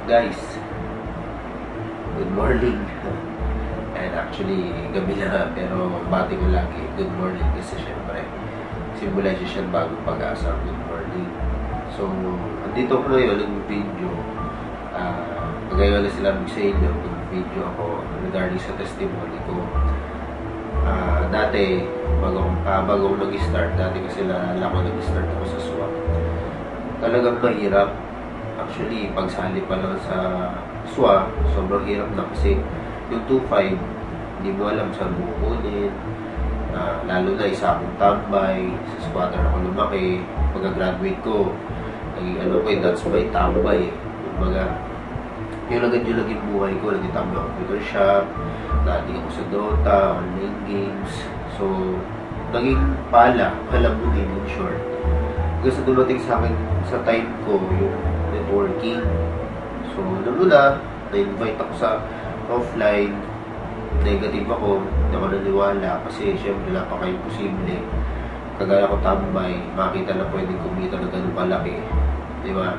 Guys, good morning. And actually, gabi na, pero bati ko lagi, good morning kasi syempre, symbolize siya bagong pag-asa, good morning. So, andito ko ngayon, nag-video, kagaya na sinabi sa inyo, nag-video ako regarding sa testimony ko. Dati, bago mag-start, dati kasi nalala ko nag-start ako sa SWA. Talagang mahirap. Actually, pagsali pa lang sa SWA, sobrang hirap na kasi yung 2.5, hindi mo alam saan mo kukunin. Lalo na isa akong tambay, sa squatter ako lumaki. Pagka-graduate ko, that's my tambay. Yung naging buhay ko, naging tambay ako computer shop, dati ako sa Dota, online games. So, naging pala mo din in short. Kasi dumating sa akin sa time ko yung networking. So, na-invite ako sa offline. Negative ako, hindi ako naniwala kasi syempre napaka-imposible. Kagaya ko tambay, makita na pwedeng kumita na ganun kalaki. Diba?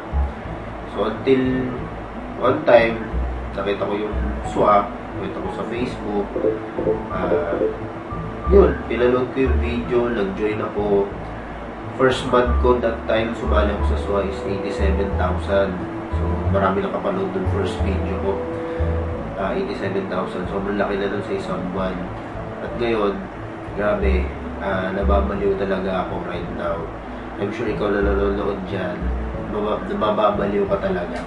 So, until one time, nakita ko yung SWA, nakita ko sa Facebook. Yun, pinanood ko yung video, nag-join ako. First month ko that time, sumali ako sa SWA is 87,000. So, marami nakapanood dun first video ko. 87,000. So, malaki na dun sa isang buwan. At ngayon, grabe, nababaliw talaga ako right now. I'm sure ikaw na nanonood dyan, mababaliw ka talaga.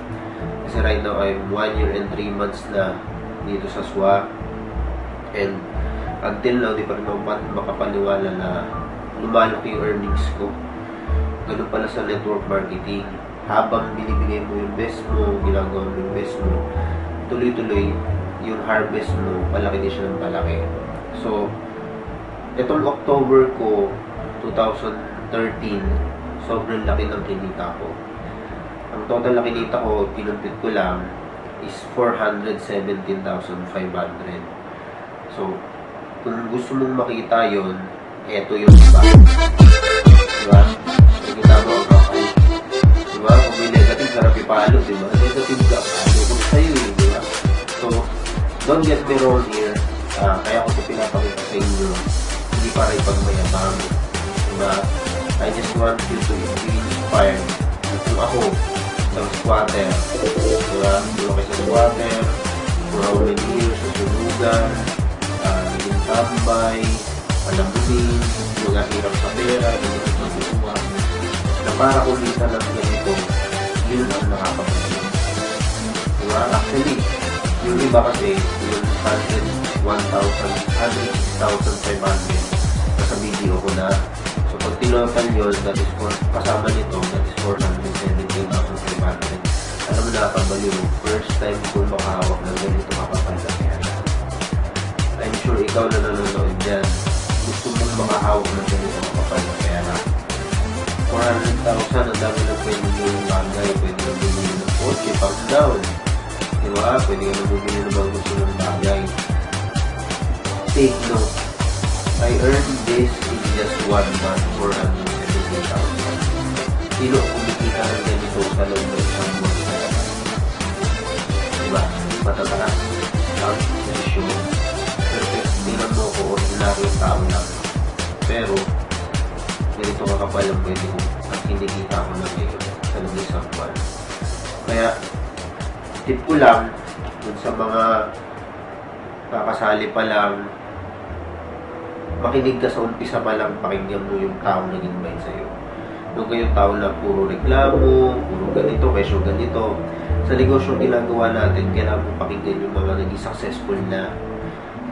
Kasi right now, I'm 1 year and 3 months na dito sa SWA. And until now, di pa rin makapaniwala na lumalaki yung earnings ko. Ganun pala sa network marketing. Habang binibigay mo yung best mo, ginagawa mo yung best mo, tuloy-tuloy yung harvest mo, palaki din siya ng palaki. So, itong October ko, 2013, sobrang laki ng kinita ko. Ang total na kinita ko, kinumpit ko lang, is 417,500. So, kung gusto mong makita yon, eto yung iba. Diba? Nakikita mo ang kakay. Diba? Kung may negative, sarap ipalo, diba? Negative ka, ano kung sa'yo eh, diba? So, don't get me wrong here. Kaya ko ito pinapakita sa inyo. Hindi para ipagmayabang. Diba? I just want you to be inspired. Kung ako, isang squatter. Diba? Kung ako isang squatter, for how many years, sa sulugan, naging tambay, palamunin, mga hirap sa pera, hirap sa buwa, na para kumita ng ganito, yun ang nakapagpapalala. Diba? Actually, yung iba kasi, yung 106,500 nasa video ko na. So, pag tinotal yun, that is kasama nito, that is 417,500. Alam mo nakapabaliw, first time ko makahawak ng ganito kapapal na pera. I'm sure ikaw na nanonood dyan, gusto mong makahawak ng ganito kapapal na pera. 400,000, ang dami na pwede yung bagay, pwede na bumili ng kotse, pang down. Diba? Pwede ka na bumili ng mga gusto ng bagay. Take note, I earned this in just 1 month, 470,000. Sino kumikita ng ganito sa loob ng isang month na yan? Diba? Matataas ang issue. Perfect, tingnan mo ko, ordinary yung tao lang. Pero, ganito kakapal ang pwede ko at kinikita ko na ngayon sa loob ng isang buwan. Kaya, tip ko lang, dun sa mga kakasali pa lang, makinig ka sa umpisa pa lang, pakinggan mo yung tao nag-invite sa'yo. Yung kayong tao na puro reklamo, puro ganito, kesyo ganito. Sa negosyo ginagawa natin, kailangan mo pakinggan yung mga naging successful na.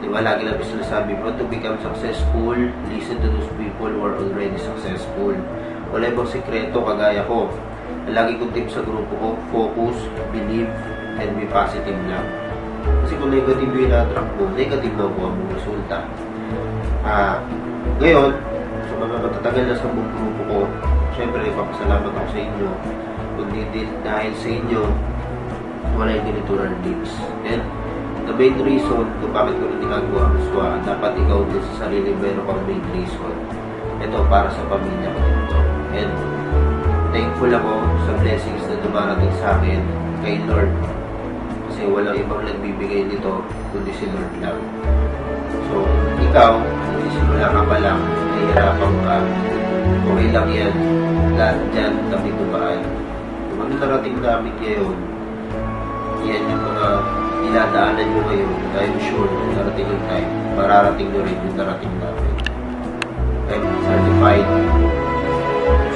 Diba, lagi namin sinasabi, bro, to become successful, listen to those people who are already successful. Wala ibang sekreto, kagaya ko. Lagi kong tip sa grupo ko, focus, believe, and be positive lang. Kasi kung negative yung na-attract mo, negative na buha mong resulta. Ngayon, sa mga matatagal na sa buong grupo ko, syempre, ipapasalamat ako sa inyo. Kundi din dahil sa inyo, wala yung ganito earnings. And the main reason kung bakit ko rin ginagawa ang SWA, dapat ikaw din sa sarili meron kang main reason. Ito para sa pamilya ko ito. And thankful ako sa blessings na dumarating sa akin kay Lord. Kasi walang ibang nagbibigay nito, kundi si Lord lang. So, ikaw, nagsisimula ka pa lang, nahihirapan ka, okay lang yan. Lahat dyan, kami dumaan. Kung ano narating namin ngayon, yan yung mga dinadaanan nyo ngayon. I'm sure, narating yung time, mararating nyo rin yung narating namin. I'm certified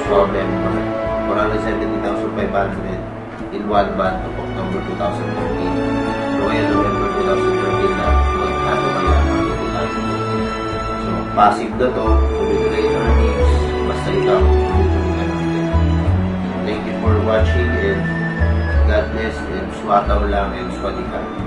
SWA member, 470,500 in one month of October 2013. So, ngayon, November 2013 na, magkano kaya namin tayo. So, passive na to, tuloy-tuloy earnings, basta ikaw, tuloy-tuloy ka natin. Thank you for watching and God bless and swataw lang and swadikan.